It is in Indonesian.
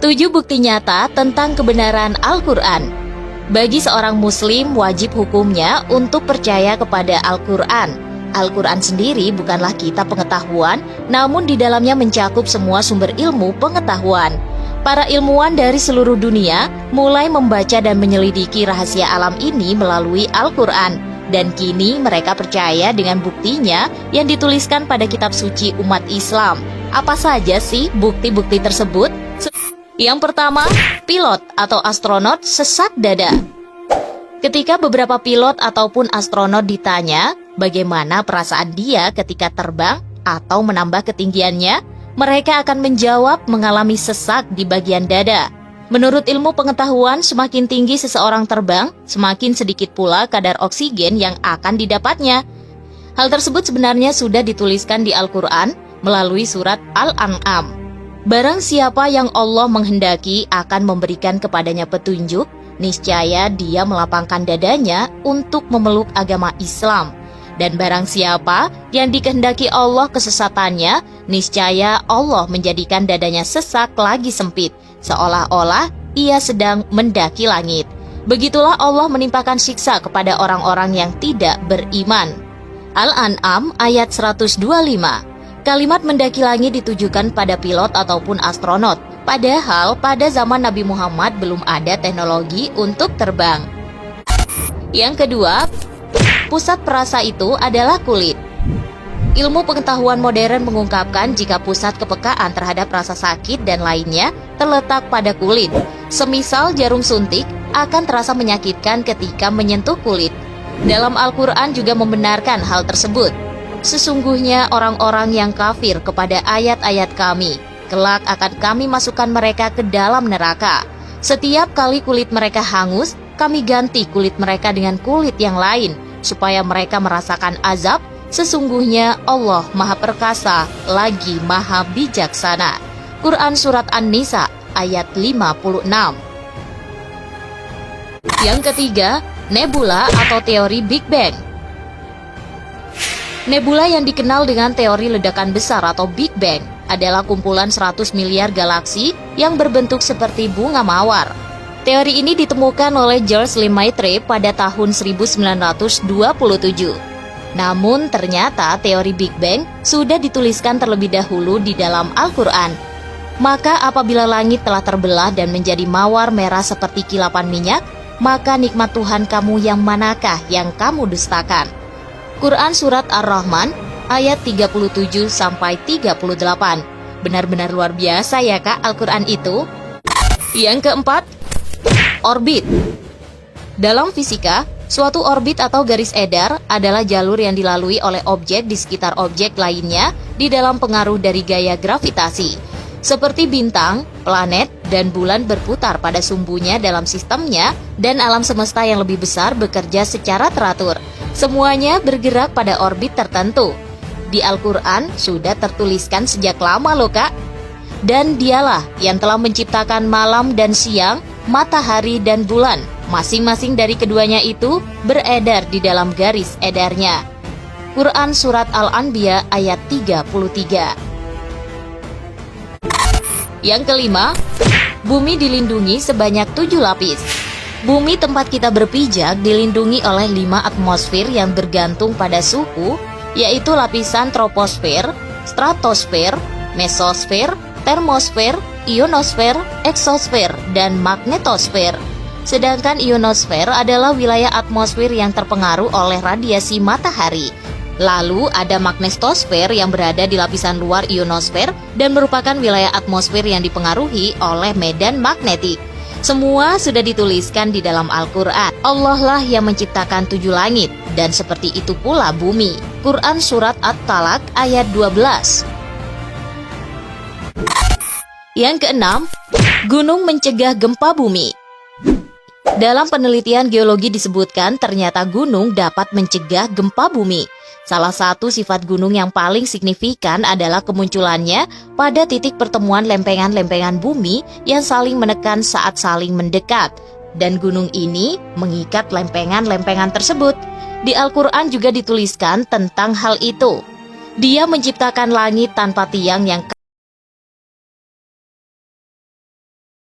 7 bukti nyata tentang kebenaran Al-Quran. Bagi seorang muslim wajib hukumnya untuk percaya kepada Al-Quran. Al-Quran sendiri bukanlah kitab pengetahuan, namun di dalamnya mencakup semua sumber ilmu pengetahuan. Para ilmuwan dari seluruh dunia mulai membaca dan menyelidiki rahasia alam ini melalui Al-Quran. Dan kini mereka percaya dengan buktinya yang dituliskan pada kitab suci umat Islam. Apa saja sih bukti-bukti tersebut? Yang pertama, pilot atau astronot sesak dada. Ketika beberapa pilot ataupun astronot ditanya bagaimana perasaan dia ketika terbang atau menambah ketinggiannya, mereka akan menjawab mengalami sesak di bagian dada. Menurut ilmu pengetahuan, semakin tinggi seseorang terbang, semakin sedikit pula kadar oksigen yang akan didapatnya. Hal tersebut sebenarnya sudah dituliskan di Al-Quran melalui surat Al-An'am. Barang siapa yang Allah menghendaki akan memberikan kepadanya petunjuk, niscaya dia melapangkan dadanya untuk memeluk agama Islam. Dan barang siapa yang dikehendaki Allah kesesatannya, niscaya Allah menjadikan dadanya sesak lagi sempit, seolah-olah ia sedang mendaki langit. Begitulah Allah menimpakan siksa kepada orang-orang yang tidak beriman. Al-An'am ayat 125. Kalimat mendaki langit ditujukan pada pilot ataupun astronot. Padahal pada zaman Nabi Muhammad belum ada teknologi untuk terbang. Yang kedua, pusat perasa itu adalah kulit. Ilmu pengetahuan modern mengungkapkan jika pusat kepekaan terhadap rasa sakit dan lainnya terletak pada kulit. Semisal jarum suntik akan terasa menyakitkan ketika menyentuh kulit. Dalam Al-Quran juga membenarkan hal tersebut. Sesungguhnya orang-orang yang kafir kepada ayat-ayat kami, kelak akan kami masukkan mereka ke dalam neraka. Setiap kali kulit mereka hangus, kami ganti kulit mereka dengan kulit yang lain, supaya mereka merasakan azab. Sesungguhnya Allah Maha Perkasa lagi Maha Bijaksana. Quran Surat An-Nisa ayat 56. Yang ketiga, nebula atau teori Big Bang. Nebula yang dikenal dengan teori ledakan besar atau Big Bang adalah kumpulan 100 miliar galaksi yang berbentuk seperti bunga mawar. Teori ini ditemukan oleh George Lemaitre pada tahun 1927. Namun ternyata teori Big Bang sudah dituliskan terlebih dahulu di dalam Al-Quran. Maka apabila langit telah terbelah dan menjadi mawar merah seperti kilapan minyak, maka nikmat Tuhan kamu yang manakah yang kamu dustakan? Quran Surat Ar-Rahman ayat 37-38. Benar-benar luar biasa ya Kak Al-Quran itu. Yang keempat, orbit. Dalam fisika, suatu orbit atau garis edar adalah jalur yang dilalui oleh objek di sekitar objek lainnya di dalam pengaruh dari gaya gravitasi. Seperti bintang, planet, dan bulan berputar pada sumbunya dalam sistemnya, dan alam semesta yang lebih besar bekerja secara teratur. Semuanya bergerak pada orbit tertentu. Di Al-Quran sudah tertuliskan sejak lama loh Kak. Dan dialah yang telah menciptakan malam dan siang, matahari dan bulan. Masing-masing dari keduanya itu beredar di dalam garis edarnya. Quran Surat Al-Anbiya ayat 33. Yang kelima, bumi dilindungi sebanyak 7 lapis. Bumi tempat kita berpijak dilindungi oleh 5 atmosfer yang bergantung pada suhu, yaitu lapisan troposfer, stratosfer, mesosfer, termosfer, ionosfer, eksosfer, dan magnetosfer. Sedangkan ionosfer adalah wilayah atmosfer yang terpengaruh oleh radiasi matahari. Lalu ada magnetosfer yang berada di lapisan luar ionosfer dan merupakan wilayah atmosfer yang dipengaruhi oleh medan magnetik. Semua sudah dituliskan di dalam Al-Quran. Allah lah yang menciptakan 7 langit, dan seperti itu pula bumi. Quran Surat At-Talaq ayat 12. Yang keenam, gunung mencegah gempa bumi. Dalam penelitian geologi disebutkan ternyata gunung dapat mencegah gempa bumi. Salah satu sifat gunung yang paling signifikan adalah kemunculannya pada titik pertemuan lempengan-lempengan bumi yang saling menekan saat saling mendekat. Dan gunung ini mengikat lempengan-lempengan tersebut. Di Al-Quran juga dituliskan tentang hal itu. Dia menciptakan langit tanpa tiang yang